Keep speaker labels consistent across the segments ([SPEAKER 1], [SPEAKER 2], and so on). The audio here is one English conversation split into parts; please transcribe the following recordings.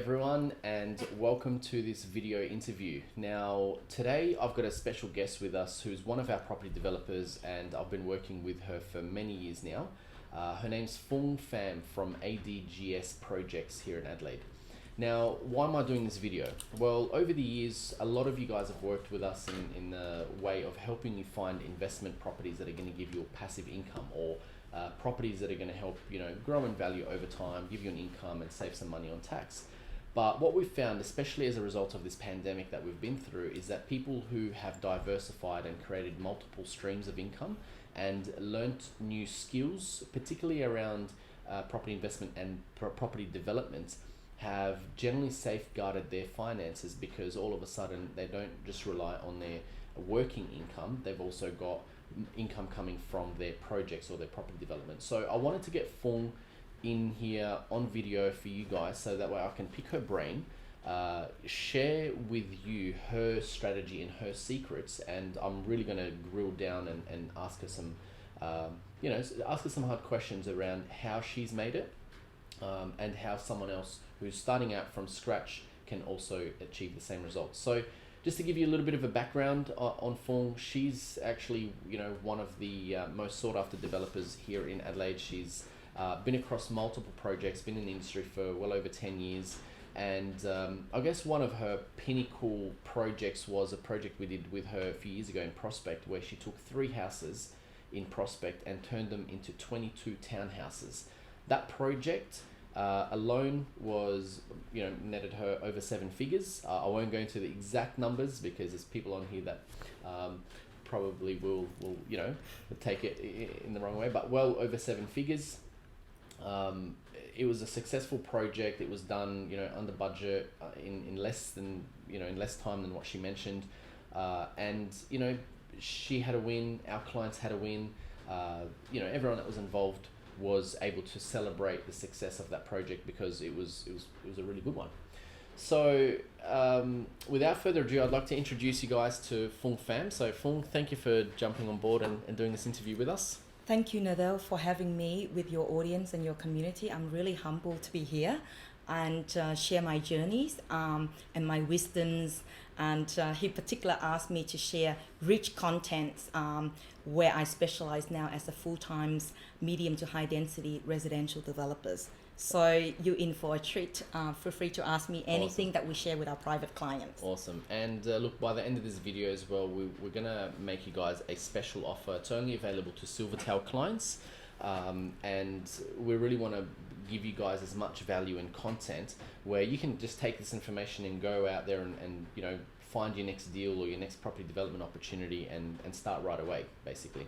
[SPEAKER 1] everyone, and welcome to this video interview. Now, today I've got a special guest with us who's one of our property developers, and I've been working with her for many years now. Her name's Phuong Pham from ADGS Projects here in Adelaide. Now, why am I doing this video? Well, over the years, a lot of you guys have worked with us in the way of helping you find investment properties that are going to give you a passive income, or properties that are going to help grow in value over time, give you an income and save some money on tax. But what we've found, especially as a result of this pandemic that we've been through, is that people who have diversified and created multiple streams of income and learnt new skills, particularly around property investment and property development, have generally safeguarded their finances, because all of a sudden they don't just rely on their working income, they've also got income coming from their projects or their property development. So I wanted to get Phuong in here on video for you guys, so that way I can pick her brain, share with you her strategy and her secrets, and I'm really going to grill down and ask her some ask her some hard questions around how she's made it, and how someone else who's starting out from scratch can also achieve the same results. So just to give you a little bit of a background on Phuong, she's actually one of the most sought after developers here in Adelaide. She's been across multiple projects, been in the industry for well over 10 years, and I guess one of her pinnacle projects was a project we did with her a few years ago in Prospect, where she took 3 houses in Prospect and turned them into 22 townhouses. That project alone was netted her over 7 figures. I won't go into the exact numbers because there's people on here that probably will take it in the wrong way, but well over 7 figures. It was a successful project. It was done under budget, in less than in less time than what she mentioned, and she had a win, our clients had a win, everyone that was involved was able to celebrate the success of that project, because it was a really good one. So without further ado, I'd like to introduce you guys to Phuong Pham. So Phuong, thank you for jumping on board and doing this interview with us.
[SPEAKER 2] Thank you, Nidal, for having me with your audience and your community. I'm really humbled to be here and share my journeys and my wisdoms. And he particularly asked me to share rich contents where I specialize now as a full-time medium to high density residential developers. So you're in for a treat. Feel free to ask me anything that we share with our private clients.
[SPEAKER 1] Awesome. And look, by the end of this video as well, we're going to make you guys a special offer. It's only available to Silvertail clients. And we really want to give you guys as much value and content where you can just take this information and go out there and find your next deal or your next property development opportunity and start right away, basically.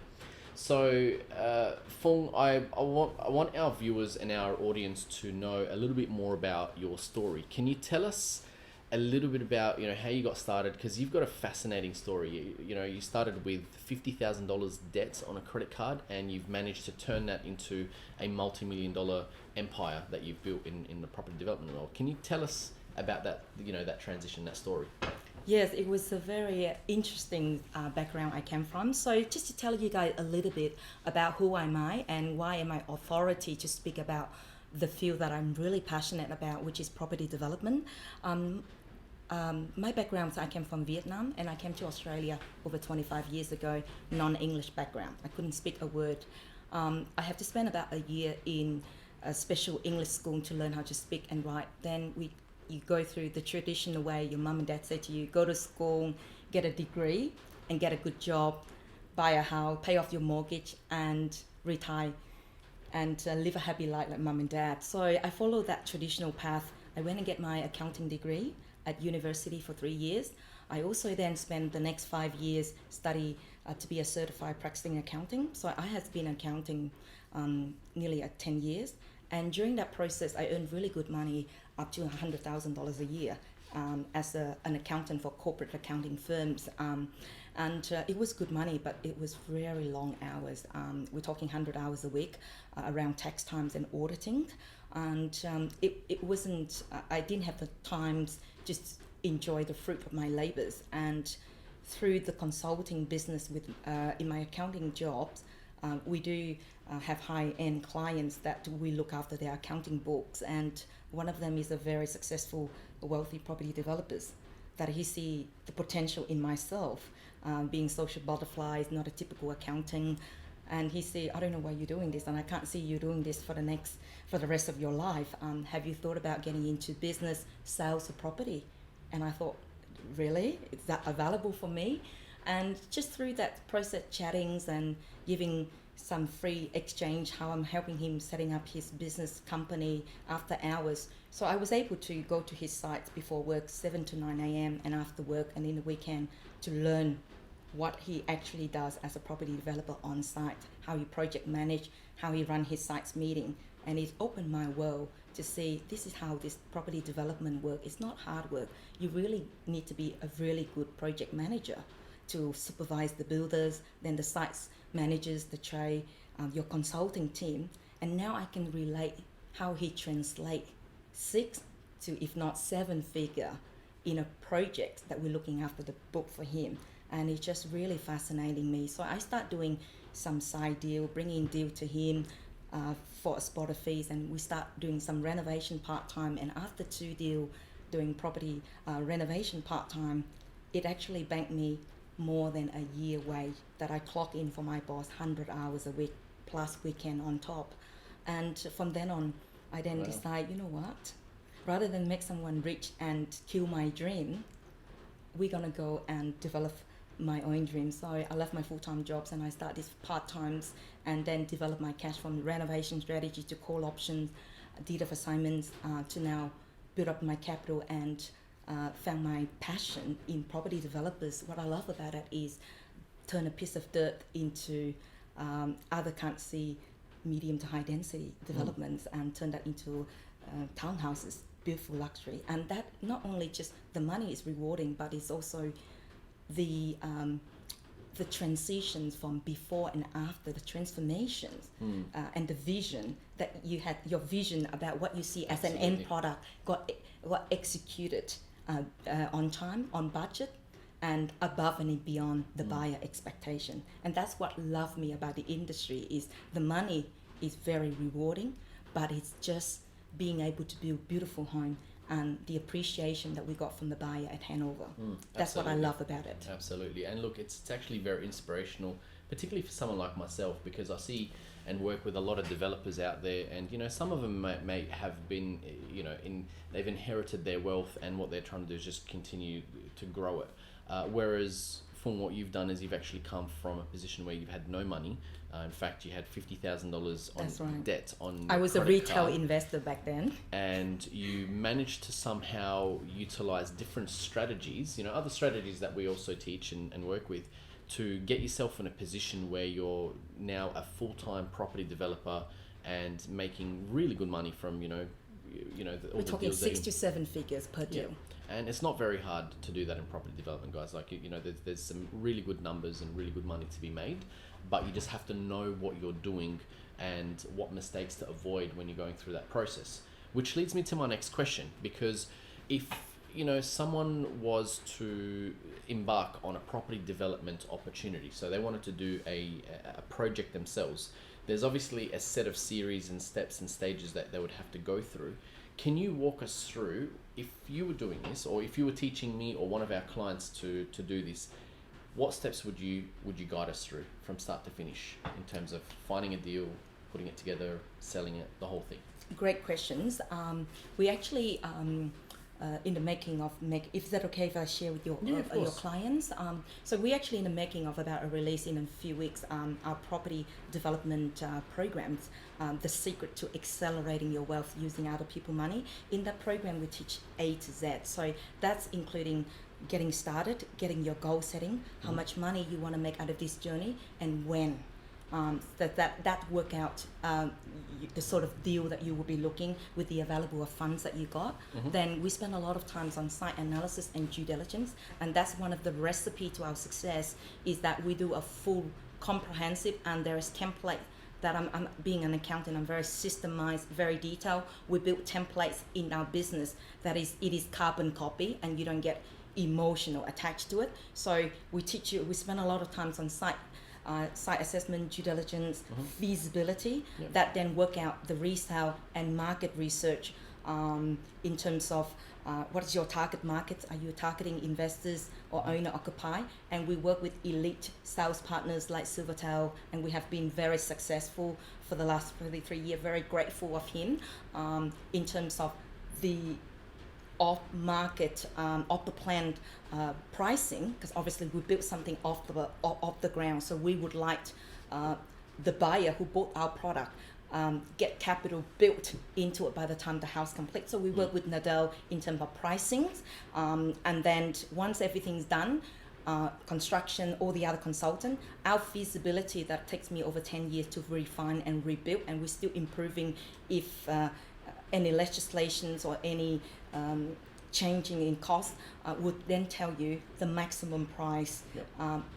[SPEAKER 1] So Phuong, I want our viewers and our audience to know a little bit more about your story. Can you tell us a little bit about how you got started? Because you've got a fascinating story. You started with $50,000 debt on a credit card, and you've managed to turn that into a multi-million-dollar empire that you've built in the property development world. Can you tell us about that that transition, that story?
[SPEAKER 2] Yes, it was a very interesting background I came from. So just to tell you guys a little bit about who am I and why am I authority to speak about the field that I'm really passionate about, which is property development. My background, I came from Vietnam, and I came to Australia over 25 years ago, non-English background. I couldn't speak a word. I have to spend about a year in a special English school to learn how to speak and write. Then you go through the traditional way. Your mum and dad say to you, go to school, get a degree and get a good job, buy a house, pay off your mortgage and retire and live a happy life like mum and dad. So I followed that traditional path. I went and get my accounting degree at university for 3 years. I also then spent the next 5 years study to be a certified practicing accounting. So I have been accounting nearly 10 years. And during that process, I earned really good money, up to $100,000 a year as an accountant for corporate accounting firms. And it was good money, but it was very long hours. We're talking 100 hours a week around tax times and auditing. And it wasn't, I didn't have the time just enjoy the fruit of my labors. And through the consulting business in my accounting jobs, We do have high-end clients that we look after their accounting books, and one of them is a very successful, wealthy property developers that he see the potential in myself, being social butterflies, not a typical accounting. And he said, I don't know why you're doing this, and I can't see you doing this for the rest of your life. Have you thought about getting into business, sales of property? And I thought, really? Is that available for me? And just through that process, chattings and giving some free exchange, how I'm helping him setting up his business company after hours. So I was able to go to his sites before work, 7 to 9 a.m. and after work and in the weekend to learn what he actually does as a property developer on site, how he project manage, how he run his sites meeting. And it's opened my world to see this is how this property development work. It's not hard work. You really need to be a really good project manager to supervise the builders, then the sites managers, the trade, your consulting team. And now I can relate how he translate 6 to if not 7 figure in a project that we're looking after the book for him. And it's just really fascinating me. So I start doing some side deal, bringing deal to him for a spot of fees, and we start doing some renovation part-time. And after 2 deal doing property renovation part-time, it actually banked me more than a year wage that I clock in for my boss, 100 hours a week plus weekend on top. And from then on, I then decide, you know what? Rather than make someone rich and kill my dream, we're gonna go and develop my own dream. So I left my full-time jobs and I started these part-times and then develop my cash from renovation strategy to call options, deed of assignments, to now build up my capital and found my passion in property developers. What I love about it is turn a piece of dirt into other can't see medium to high density developments and turn that into townhouses, beautiful luxury. And that not only just the money is rewarding, but it's also the transitions from before and after, the transformations and the vision that you had, your vision about what you see as an end product got executed on time, on budget, and above and beyond the buyer expectation. And that's what love me about the industry is the money is very rewarding, but it's just being able to build beautiful home and the appreciation that we got from the buyer at handover. That's what I love about it.
[SPEAKER 1] Absolutely. And look, it's actually very inspirational, particularly for someone like myself, because I see and work with a lot of developers out there, and some of them may have been they've inherited their wealth, and what they're trying to do is just continue to grow it, whereas Phuong, what you've done is you've actually come from a position where you've had no money. In fact, you had $50,000 on debt on.
[SPEAKER 2] I was a retail investor back then,
[SPEAKER 1] and you managed to somehow utilize different strategies, other strategies that we also teach and work with, to get yourself in a position where you're now a full-time property developer and making really good money from
[SPEAKER 2] we're talking 6 to 7 figures per deal.
[SPEAKER 1] And it's not very hard to do that in property development, guys. Like, there's some really good numbers and really good money to be made, but you just have to know what you're doing and what mistakes to avoid when you're going through that process. Which leads me to my next question, because if someone was to embark on a property development opportunity, so they wanted to do a project themselves, there's obviously a set of series and steps and stages that they would have to go through. Can you walk us through, if you were doing this, or if you were teaching me or one of our clients to do this, what steps would you guide us through from start to finish in terms of finding a deal, putting it together, selling it, the whole thing?
[SPEAKER 2] Great questions. We actually in the making of is that okay if I share with your clients? So we actually in the making of about a release in a few weeks, our property development programs, the secret to accelerating your wealth using other people's money. In that program we teach A to Z. So that's including getting started, getting your goal setting, how much money you want to make out of this journey, and when. That work out the sort of deal that you will be looking with the available funds that you got. Then we spend a lot of times on site analysis and due diligence, and that's one of the recipe to our success is that we do a full comprehensive, and there is template that I'm being an accountant, I'm very systemized, very detailed. We build templates in our business that it is carbon copy, and you don't get emotional attached to it. So we teach you, we spend a lot of times on site site assessment, due diligence, feasibility,
[SPEAKER 1] Yep.
[SPEAKER 2] that then work out the resale and market research in terms of what is your target market? Are you targeting investors or owner-occupied? And we work with elite sales partners like Silvertail, and we have been very successful for the last 33 years. Very grateful of him in terms of the off-market, off-the-plan pricing, because obviously we built something off the ground. So we would like the buyer who bought our product get capital built into it by the time the house completes. So we work with Nidal in terms of pricings, and then once everything's done, construction, all the other consultant, our feasibility, that takes me over 10 years to refine and rebuild, and we're still improving if any legislations or any changing in cost would then tell you the maximum price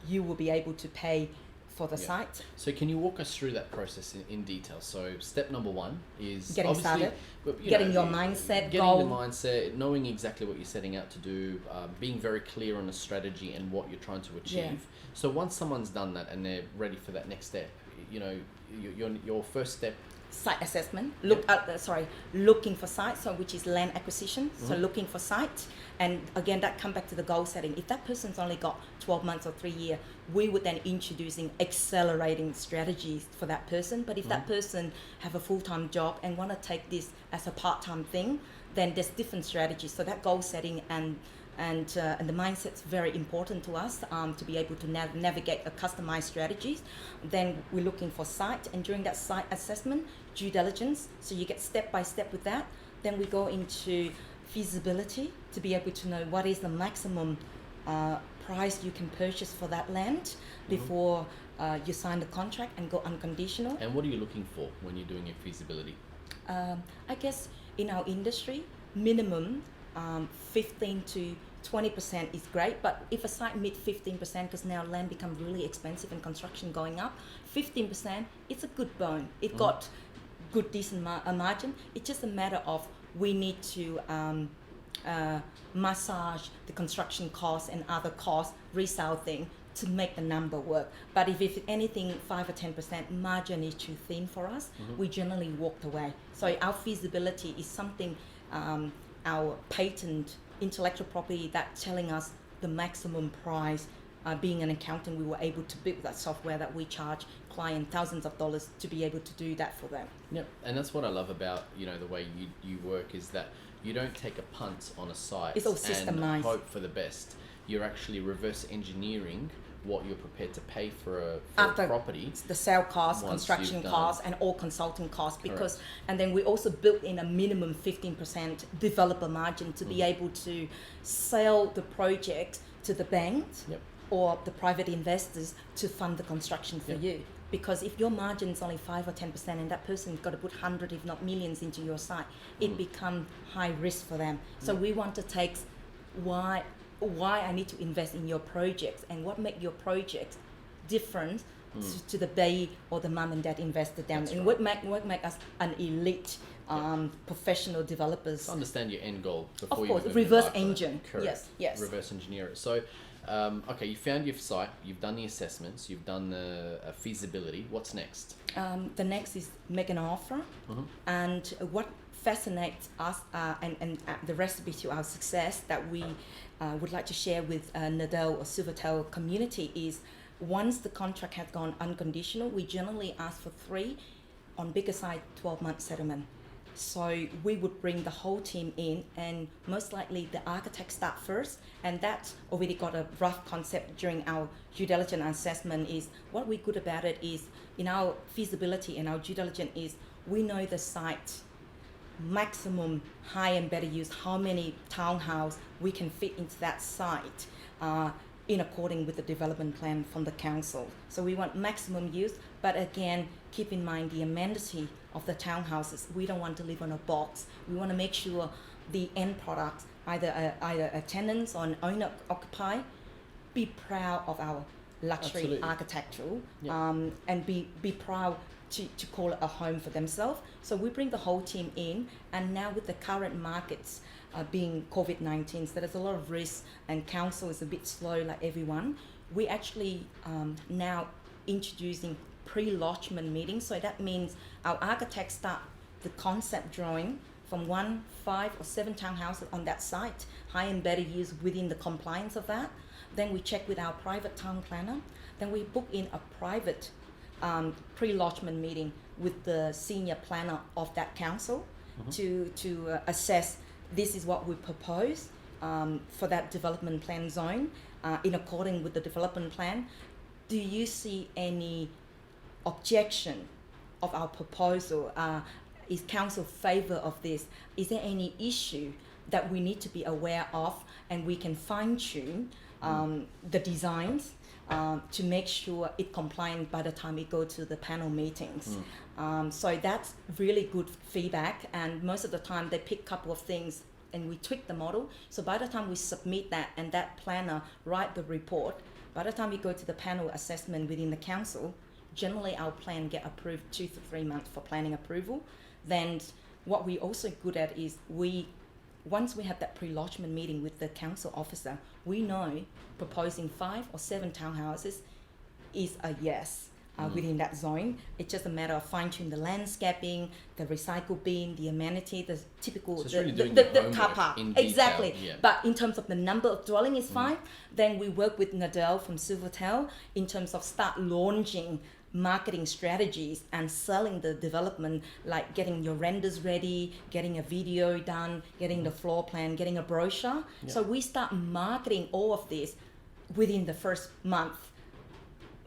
[SPEAKER 2] you will be able to pay for the site.
[SPEAKER 1] So can you walk us through that process in detail? So step number one is
[SPEAKER 2] Getting started,
[SPEAKER 1] getting
[SPEAKER 2] your mindset,
[SPEAKER 1] getting
[SPEAKER 2] goal.
[SPEAKER 1] the mindset, knowing exactly what you're setting out to do, being very clear on the strategy and what you're trying to achieve.
[SPEAKER 2] Yeah.
[SPEAKER 1] So once someone's done that and they're ready for that next step, your first step.
[SPEAKER 2] Site assessment, looking for sites, so which is land acquisition, so looking for sites. And again, that come back to the goal setting. If that person's only got 12 months or 3 years, we would then introducing accelerating strategies for that person. But if that person have a full-time job and want to take this as a part-time thing, then there's different strategies. So that goal setting and the mindset's very important to us to be able to navigate a customized strategies. Then we're looking for site, and during that site assessment, due diligence, so you get step by step with that. Then we go into feasibility to be able to know what is the maximum price you can purchase for that land before you sign the contract and go unconditional.
[SPEAKER 1] And what are you looking for when you're doing your feasibility?
[SPEAKER 2] I guess in our industry, minimum 15 to 20% is great, but if a site meet 15%, because now land becomes really expensive and construction going up, 15%, it's a good bone. It got good, decent margin. It's just a matter of we need to massage the construction costs and other costs, resale thing, to make the number work. But if anything, 5 or 10% margin is too thin for us, we generally walked away. So our feasibility is something, our patent intellectual property that telling us the maximum price. Being an accountant, we were able to build that software that we charge client thousands of dollars to be able to do that for them.
[SPEAKER 1] Yep, and that's what I love about the way you work, is that you don't take a punt on a site
[SPEAKER 2] It's all systemized.
[SPEAKER 1] And hope for the best. You're actually reverse engineering what you're prepared to pay for a property.
[SPEAKER 2] The sale costs,
[SPEAKER 1] Once
[SPEAKER 2] construction
[SPEAKER 1] you've done-
[SPEAKER 2] costs, and all consulting costs. Because,
[SPEAKER 1] Correct.
[SPEAKER 2] and then we also built in a minimum 15% developer margin to be able to sell the project to the banks
[SPEAKER 1] Yep.
[SPEAKER 2] or the private investors to fund the construction for you. Because if your margin is only 5 or 10% and that person's got to put 100 if not millions into your site, it becomes high risk for them. So we want to take why I need to invest in your projects and what make your project different to the baby or the mum and dad investor down.
[SPEAKER 1] That's
[SPEAKER 2] And
[SPEAKER 1] right.
[SPEAKER 2] what make us an elite professional developers.
[SPEAKER 1] To understand your end goal before
[SPEAKER 2] Of
[SPEAKER 1] you
[SPEAKER 2] course,
[SPEAKER 1] even
[SPEAKER 2] reverse
[SPEAKER 1] embark on it.
[SPEAKER 2] engine.
[SPEAKER 1] Correct.
[SPEAKER 2] Yes.
[SPEAKER 1] Reverse engineer it. So, okay, you found your site, you've done the assessments, you've done the feasibility. What's next?
[SPEAKER 2] The next is make an offer, and what fascinates us and the recipe to our success that we would like to share with Nidal or Silvertail community is once the contract has gone unconditional, we generally ask for 3, on bigger side 12-month settlement. So we would bring the whole team in, and most likely the architect start first, and that's already got a rough concept during our due diligence assessment. Is what we good about it is in our feasibility and our due diligence is we know the site maximum high and better use, how many townhouse we can fit into that site in according with the development plan from the council. So we want maximum use, but again, keep in mind the amenity of the townhouses. We don't want to live on a box. We want to make sure the end product, either a tenants or an owner occupy, be proud of our luxury
[SPEAKER 1] Absolutely.
[SPEAKER 2] architectural,
[SPEAKER 1] Yep.
[SPEAKER 2] and be proud to call it a home for themselves. So we bring the whole team in, and now with the current markets being COVID-19, so there's a lot of risk and council is a bit slow like everyone, we actually now introducing pre-lodgement meetings. So that means our architects start the concept drawing from 1, 5 or 7 townhouses on that site, high and better use within the compliance of that. Then we check with our private town planner. Then we book in a private pre-lodgement meeting with the senior planner of that council to assess this is what we propose for that development plan zone in accordance with the development plan. Do you see any objection of our proposal? Is council favor of this? Is there any issue that we need to be aware of, and we can fine tune the designs to make sure it compliant by the time we go to the panel meetings? So that's really good feedback, and most of the time they pick a couple of things and we tweak the model. So by the time we submit that and that planner write the report, by the time we go to the panel assessment within the council, generally our plan get approved 2 to 3 months for planning approval. Then what we also good at is once we have that pre-lodgement meeting with the council officer, we know proposing 5 or 7 townhouses is a yes within that zone. It's just a matter of fine-tune the landscaping, the recycle bin, the amenity, the typical
[SPEAKER 1] So it's really doing
[SPEAKER 2] the
[SPEAKER 1] your
[SPEAKER 2] car
[SPEAKER 1] homework
[SPEAKER 2] park.
[SPEAKER 1] in detail,
[SPEAKER 2] Exactly.
[SPEAKER 1] yeah.
[SPEAKER 2] But in terms of the number of dwelling is fine. Then we work with Nidal from Silvertail in terms of start launching marketing strategies and selling the development, like getting your renders ready, getting a video done, getting the floor plan, getting a brochure. So we start marketing all of this within the first month,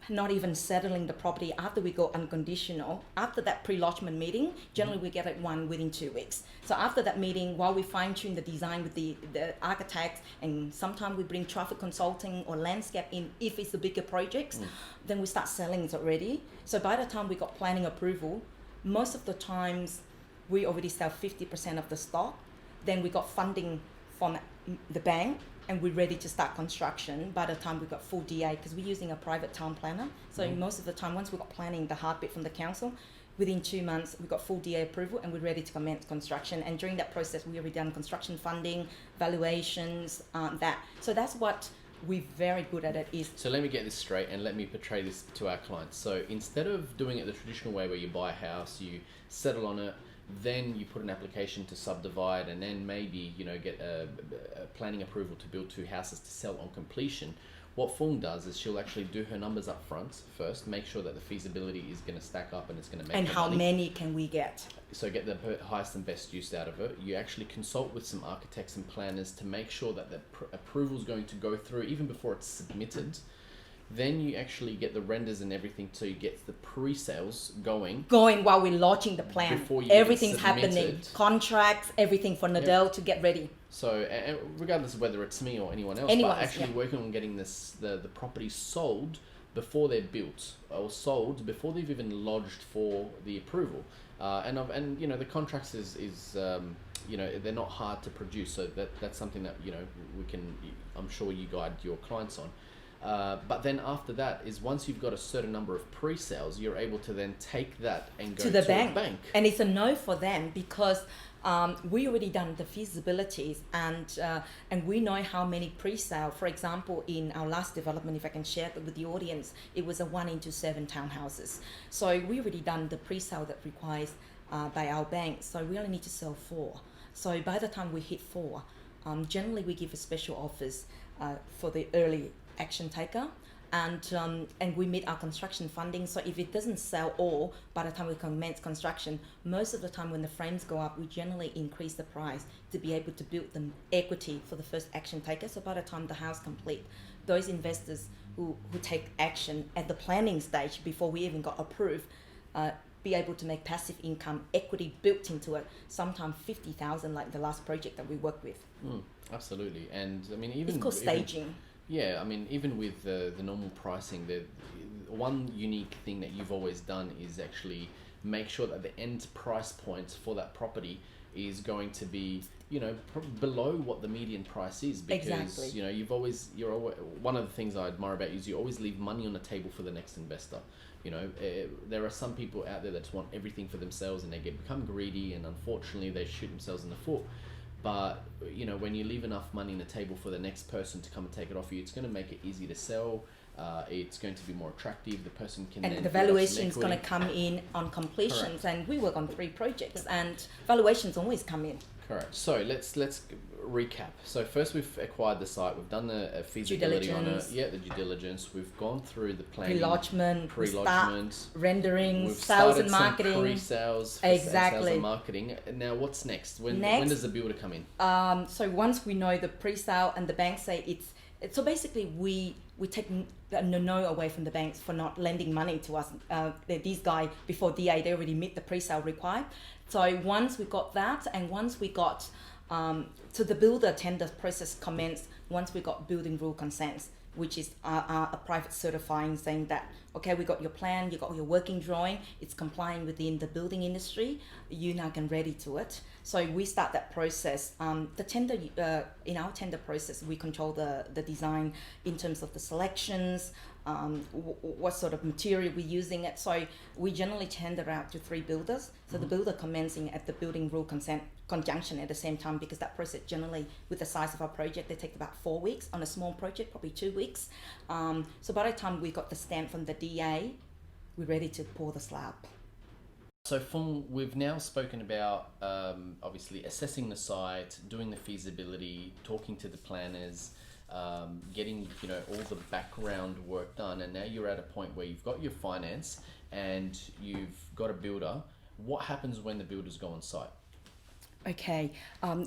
[SPEAKER 2] not even settling the property after we go unconditional. After that pre-lodgement meeting, generally we get it within 2 weeks. So after that meeting, while we fine-tune the design with the architects, and sometimes we bring traffic consulting or landscape in if it's the bigger projects, then we start selling it already. So by the time we got planning approval, most of the times we already sell 50% of the stock. Then we got funding from the bank, and we're ready to start construction by the time we got full DA, because we're using a private town planner. So most of the time, once we got planning, the heartbeat from the council, within 2 months, we got full DA approval and we're ready to commence construction. And during that process, we already done construction funding, valuations, that. So that's what we're very good at it is.
[SPEAKER 1] So let me get this straight and let me portray this to our clients. So instead of doing it the traditional way where you buy a house, you settle on it, then you put an application to subdivide, and then maybe get a planning approval to build 2 houses to sell on completion. What Phuong does is she'll actually do her numbers up front first, make sure that the feasibility is going to stack up and it's going to make
[SPEAKER 2] And
[SPEAKER 1] her
[SPEAKER 2] how
[SPEAKER 1] money.
[SPEAKER 2] many can we get?
[SPEAKER 1] So get the highest and best use out of it. You actually consult with some architects and planners to make sure that the approval is going to go through even before it's submitted. Then you actually get the renders and everything to get the pre-sales going
[SPEAKER 2] While we're launching the plan.
[SPEAKER 1] Before you get it
[SPEAKER 2] Everything's happening.
[SPEAKER 1] submitted.
[SPEAKER 2] Contracts, everything for Nidal to get ready.
[SPEAKER 1] So regardless of whether it's me or anyone else, but actually working on getting the property sold before they're built, or sold before they've even lodged for the approval. And the contracts is they're not hard to produce, so that's something that we can, I'm sure you guide your clients on. But then after that is once you've got a certain number of pre-sales, you're able to then take that and go to the bank.
[SPEAKER 2] And it's a no for them because we already done the feasibilities and we know how many pre-sale. For example, in our last development, if I can share it with the audience, it was a 1:7 townhouses. So we already done the pre-sale that requires by our bank. So we only need to sell 4. So by the time we hit 4, generally we give a special offers for the early action taker, and we meet our construction funding. So if it doesn't sell all by the time we commence construction, most of the time when the frames go up, we generally increase the price to be able to build the equity for the first action taker. So by the time the house complete, those investors who take action at the planning stage before we even got approved, be able to make passive income equity built into it, sometimes 50,000 like the last project that we worked with.
[SPEAKER 1] Absolutely. And I mean, even
[SPEAKER 2] it's called staging.
[SPEAKER 1] Yeah, I mean, even with the normal pricing, the one unique thing that you've always done is actually make sure that the end price point for that property is going to be, below what the median price is, because
[SPEAKER 2] Exactly.
[SPEAKER 1] you're always one of the things I admire about you is you always leave money on the table for the next investor. There are some people out there that just want everything for themselves and they become greedy, and unfortunately they shoot themselves in the foot. But when you leave enough money on the table for the next person to come and take it off you, it's going to make it easy to sell. it's going to be more attractive. The person can
[SPEAKER 2] and
[SPEAKER 1] then
[SPEAKER 2] the
[SPEAKER 1] build up some
[SPEAKER 2] valuation is going to
[SPEAKER 1] equity.
[SPEAKER 2] come in on completions.
[SPEAKER 1] Correct.
[SPEAKER 2] And we work on 3 projects, and valuations always come in.
[SPEAKER 1] Correct. So let's recap. So first we've acquired the site. We've done the feasibility on it. Yeah, the due diligence. We've gone through the planning,
[SPEAKER 2] pre-lodgement, rendering,
[SPEAKER 1] We've
[SPEAKER 2] sales and
[SPEAKER 1] started some
[SPEAKER 2] marketing.
[SPEAKER 1] pre-sales,
[SPEAKER 2] Exactly.
[SPEAKER 1] sales and marketing. Now what's next? When does the builder come in?
[SPEAKER 2] So once we know the pre-sale and the banks say it's so basically we take the no away from the banks for not lending money to us. These guys before DA, they already meet the pre-sale required. So once we got that, and once we got so the builder tender process commenced once we got building rule consents, which is a private certifying saying that, okay, we got your plan, you got your working drawing, it's complying within the building industry, you now can ready to it. So we start that process. The tender, in our tender process, we control the design in terms of the selections, what sort of material we're using it. So we generally tender out to 3 builders. So the builder commencing at the building rule consent conjunction at the same time, because that process generally, with the size of our project, they take about 4 weeks. On a small project, probably 2 weeks. So by the time we got the stamp from the DA, we're ready to pour the slab.
[SPEAKER 1] So Phuong, we've now spoken about obviously assessing the site, doing the feasibility, talking to the planners, getting all the background work done, and now you're at a point where you've got your finance and you've got a builder. What happens when the builders go on site?
[SPEAKER 2] Okay,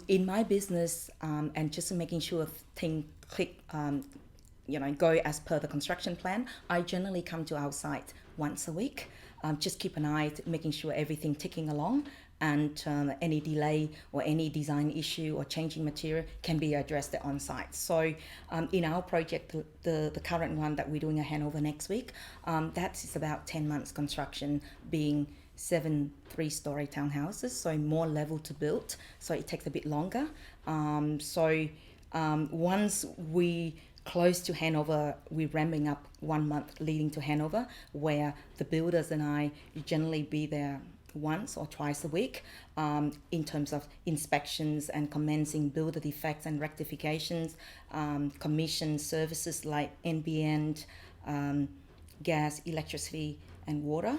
[SPEAKER 2] in my business, and just making sure things click, go as per the construction plan, I generally come to our site once a week. Just keep an eye, making sure everything ticking along, and any delay or any design issue or changing material can be addressed on site. So in our project, the current one that we're doing a handover next week, that is about 10 months construction, being 7 3-story townhouses, so more level to build, so it takes a bit longer. Once we close to handover, we're ramping up 1 month leading to handover, where the builders and I generally be there once or twice a week in terms of inspections and commencing builder defects and rectifications, commission services like NBN, gas, electricity and water,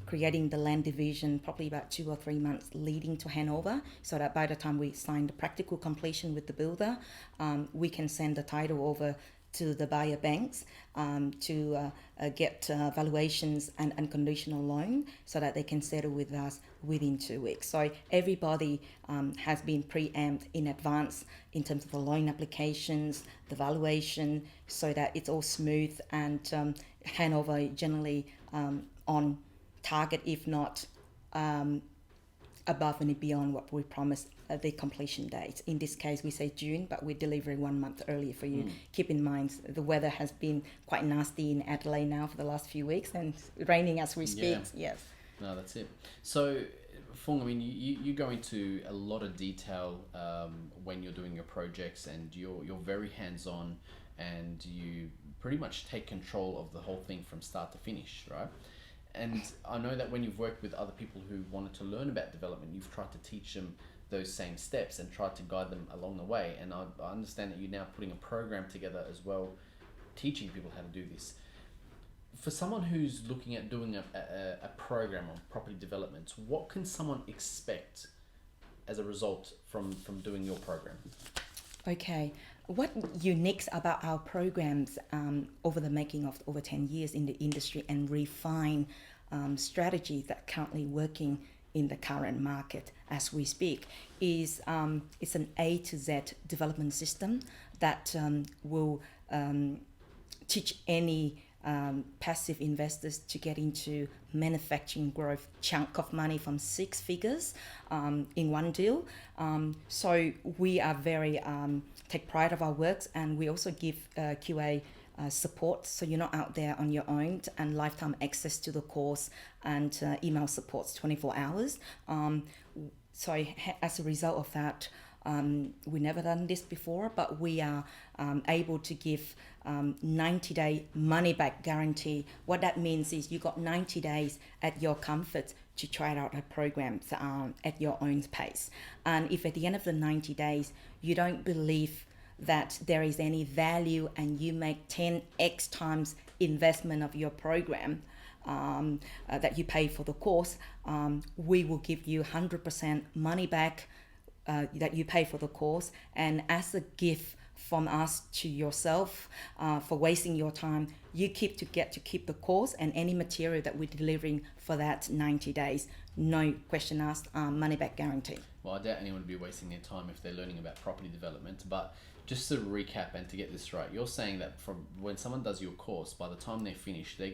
[SPEAKER 2] creating the land division probably about 2 or 3 months leading to handover, so that by the time we sign the practical completion with the builder, we can send the title over to the buyer banks to get valuations and conditional loan, so that they can settle with us within 2 weeks. So everybody has been preempted in advance in terms of the loan applications, the valuation, so that it's all smooth, and handover generally on target, if not above and beyond what we promised at the completion date. In this case, we say June, but we're delivering 1 month earlier for you. Keep in mind, the weather has been quite nasty in Adelaide now for the last few weeks, and raining as we speak. Yes.
[SPEAKER 1] No, that's it. So, Phuong, I mean, you go into a lot of detail when you're doing your projects, and you're very hands-on, and you pretty much take control of the whole thing from start to finish, right? And I know that when you've worked with other people who wanted to learn about development, you've tried to teach them those same steps and tried to guide them along the way. And I understand that you're now putting a program together as well, teaching people how to do this. For someone who's looking at doing a program on property development, what can someone expect as a result from doing your program?
[SPEAKER 2] Okay. What unique about our programs over the making of over 10 years in the industry and refine strategies that currently working in the current market as we speak is it's an A to Z development system that will teach any passive investors to get into manufacturing growth chunk of money from 6 figures in one deal. So we are very take pride of our works, and we also give QA support, so you're not out there on your own, and lifetime access to the course and email supports 24 hours. So as a result of that, we never done this before, but we are able to give 90-day money-back guarantee. What that means is you got 90 days at your comfort to try out our programs at your own pace. And if at the end of the 90 days you don't believe that there is any value and you make 10x times investment of your program that you pay for the course, we will give you 100% money back that you pay for the course, and as a gift from us to yourself for wasting your time, you get to keep the course and any material that we're delivering for that 90 days. No question asked, money back guarantee.
[SPEAKER 1] Well, I doubt anyone would be wasting their time if they're learning about property development. But just to recap and to get this right, you're saying that from when someone does your course, by the time they're finished, they're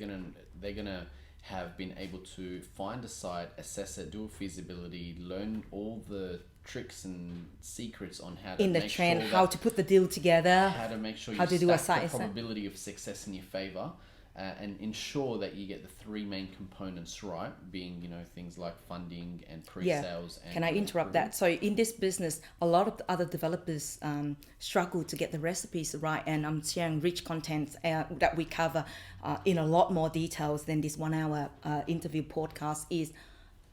[SPEAKER 1] gonna have been able to find a site, assess it, do a feasibility, learn all the tricks and secrets on how to
[SPEAKER 2] in the
[SPEAKER 1] make
[SPEAKER 2] trend,
[SPEAKER 1] sure
[SPEAKER 2] how to put the deal together,
[SPEAKER 1] how to make sure
[SPEAKER 2] how
[SPEAKER 1] you
[SPEAKER 2] to do a
[SPEAKER 1] stack
[SPEAKER 2] site
[SPEAKER 1] the probability of success in your favor, and ensure that you get the three main components right, being things like funding and pre-sales. And
[SPEAKER 2] can I interrupt that? So in this business, a lot of the other developers struggle to get the recipes right, and I'm sharing rich content that we cover in a lot more details than this 1 hour interview podcast is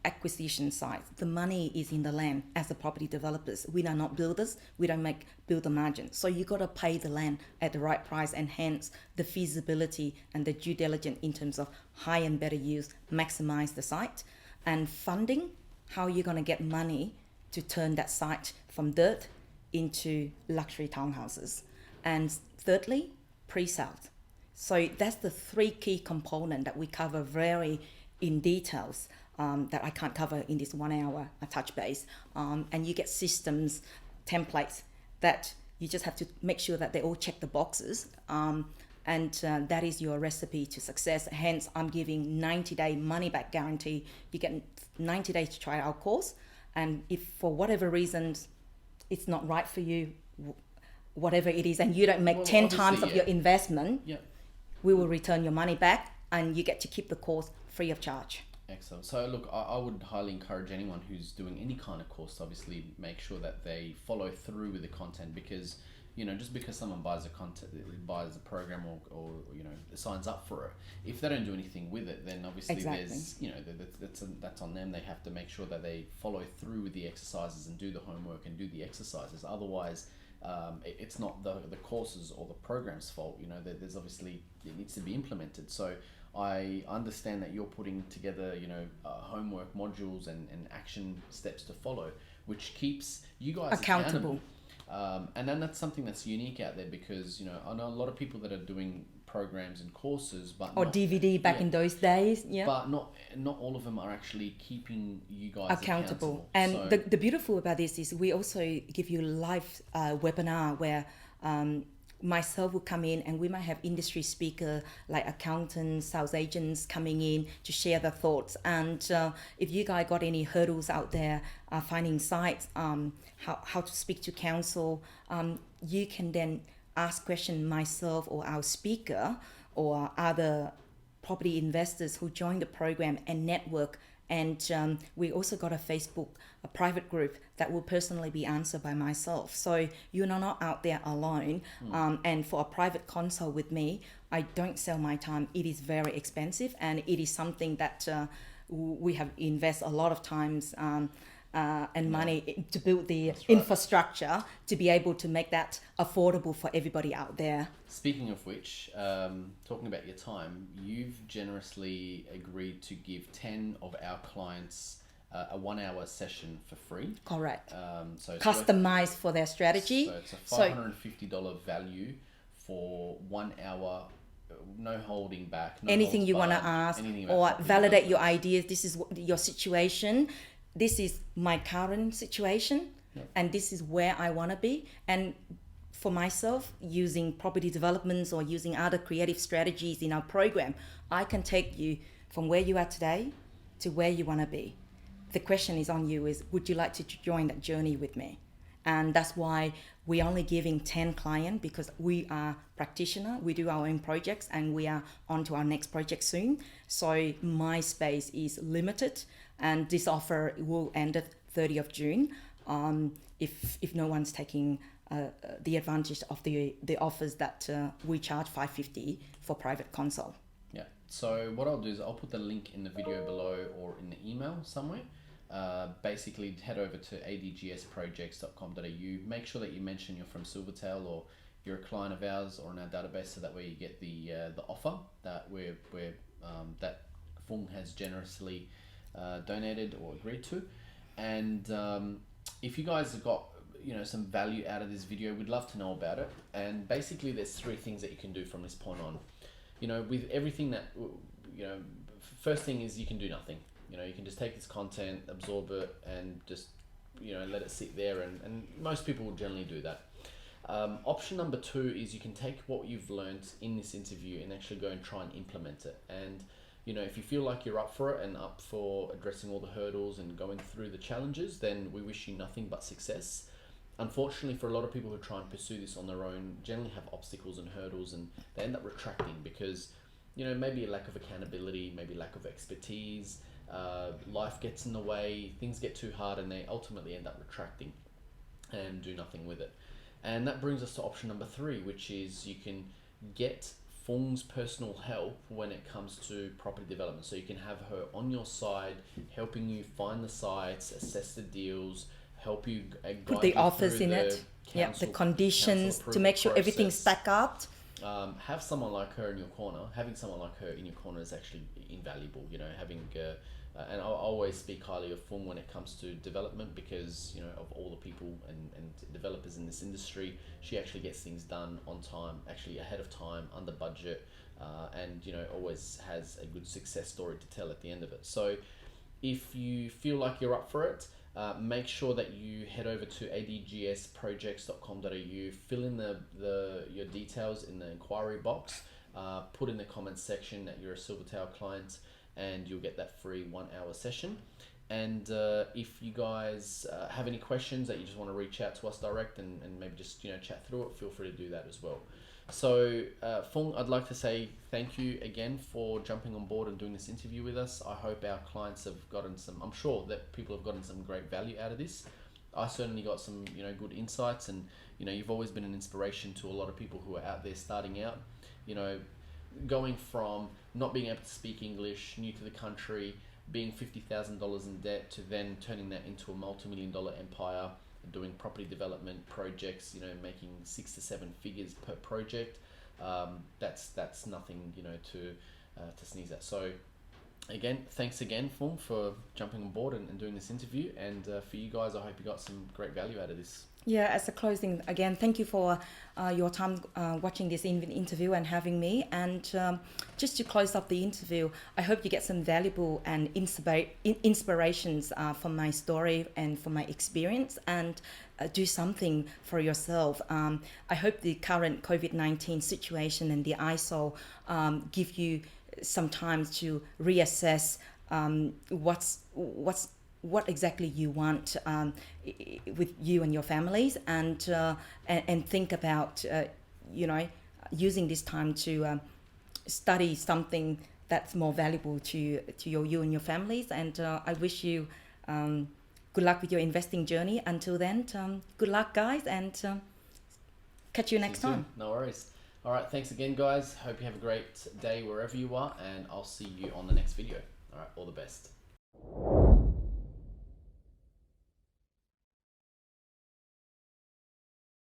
[SPEAKER 2] acquisition sites. The money is in the land. As the property developers, we are not builders. We don't make builder margin. So you got to pay the land at the right price, and hence the feasibility and the due diligence in terms of high and better use, maximize the site. And funding, how you're going to get money to turn that site from dirt into luxury townhouses. And thirdly, pre-sales. So that's the three key components that we cover very in details. That I can't cover in this 1 hour touch base. And you get systems, templates that you just have to make sure that they all check the boxes. And that is your recipe to success. Hence, I'm giving 90-day money back guarantee. You get 90 days to try our course. And if for whatever reasons it's not right for you, whatever it is, and you don't make 10 times of your investment, we will return your money back and you get to keep the course free of charge.
[SPEAKER 1] Excellent. So look, I would highly encourage anyone who's doing any kind of course to obviously make sure that they follow through with the content, because just because someone buys a program or signs up for it, if they don't do anything with it, then obviously there's that's on them. They have to make sure that they follow through with the exercises and do the homework and do the exercises. Otherwise, it's not the courses or the program's fault. There's obviously, it needs to be implemented. So I understand that you're putting together, homework modules and action steps to follow, which keeps you guys accountable. And then that's something that's unique out there, because, I know a lot of people that are doing programs and courses, but
[SPEAKER 2] DVD back in those days,
[SPEAKER 1] but not all of them are actually keeping you guys accountable.
[SPEAKER 2] And so the beautiful about this is we also give you live webinar where myself will come in, and we might have industry speaker like accountants, sales agents coming in to share their thoughts. And if you guys got any hurdles out there finding sites, how to speak to council, you can then ask question myself or our speaker or other property investors who join the program and network. And we also got a private group that will personally be answered by myself. So you're not out there alone. And for a private consult with me, I don't sell my time. It is very expensive, and it is something that we have invest a lot of times and money to build the infrastructure to be able to make that affordable for everybody out there.
[SPEAKER 1] Speaking of which, talking about your time, you've generously agreed to give 10 of our clients a 1 hour session for free.
[SPEAKER 2] Correct.
[SPEAKER 1] So
[SPEAKER 2] customized for their strategy.
[SPEAKER 1] So it's a $550 value for 1 hour. No holding back.
[SPEAKER 2] Anything you want to ask or validate your ideas. This is your situation. This is my current situation, and this is where I want to be. And for myself, using property developments or using other creative strategies in our program, I can take you from where you are today to where you want to be. The question is on you, is would you like to join that journey with me? And that's why we're only giving 10 clients, because we are practitioner, we do our own projects, and we are on to our next project soon. So my space is limited, and this offer will end at 30th of June if no one's taking the advantage of the offers that we charge $550 for private consult.
[SPEAKER 1] Yeah. So what I'll do is I'll put the link in the video below or in the email somewhere. basically head over to adgsprojects.com.au. Make sure that you mention you're from Silvertail or you're a client of ours or in our database, so that way you get the offer that that Phuong has generously donated or agreed to. And if you guys have got some value out of this video, we'd love to know about it. And basically there's 3 things that you can do from this point on. With everything that first thing is you can do nothing. You can just take this content, absorb it, and just let it sit there, and most people will generally do that. Option number 2 is you can take what you've learned in this interview and actually go and try and implement it. And if you feel like you're up for it and up for addressing all the hurdles and going through the challenges, then we wish you nothing but success. Unfortunately, for a lot of people who try and pursue this on their own, generally have obstacles and hurdles, and they end up retracting because maybe a lack of accountability, maybe lack of expertise, life gets in the way, things get too hard, and they ultimately end up retracting and do nothing with it. And that brings us to option number 3, which is you can get Phuong's personal help when it comes to property development. So you can have her on your side, helping you find the sites, assess the deals, help you
[SPEAKER 2] put the offers in it, the conditions to make sure everything stack up.
[SPEAKER 1] Have someone like her in your corner. Having someone like her in your corner is actually invaluable. Having and I always speak highly of Phuong when it comes to development, because of all the people and developers in this industry, she actually gets things done on time, actually ahead of time, under budget, and always has a good success story to tell at the end of it. So if you feel like you're up for it, make sure that you head over to adgsprojects.com.au, fill in your details in the inquiry box, put in the comments section that you're a Silvertail client, and you'll get that free 1-hour session. And if you guys have any questions that you just want to reach out to us direct and maybe just chat through it, feel free to do that as well. So Phuong, I'd like to say thank you again for jumping on board and doing this interview with us. I hope our clients have gotten I'm sure that people have gotten some great value out of this. I certainly got some good insights, and you've always been an inspiration to a lot of people who are out there starting out, going from not being able to speak English, new to the country, being $50,000 in debt, to then turning that into a multi-million-dollar empire, doing property development projects, making 6 to 7 figures per project. That's nothing, to sneeze at. So again, thanks again, Phuong, for jumping on board and doing this interview. And for you guys, I hope you got some great value out of this.
[SPEAKER 2] Yeah, as a closing, again, thank you for your time watching this interview and having me. And just to close up the interview, I hope you get some valuable and inspirations from my story and from my experience, and do something for yourself. I hope the current COVID-19 situation and the ISO give you some time to reassess what exactly you want with you and your families, and think about using this time to study something that's more valuable to you and your families. And I wish you good luck with your investing journey. Until then, good luck, guys, and catch you next time.
[SPEAKER 1] No worries. All right, thanks again, guys. Hope you have a great day wherever you are, and I'll see you on the next video. All right, all the best.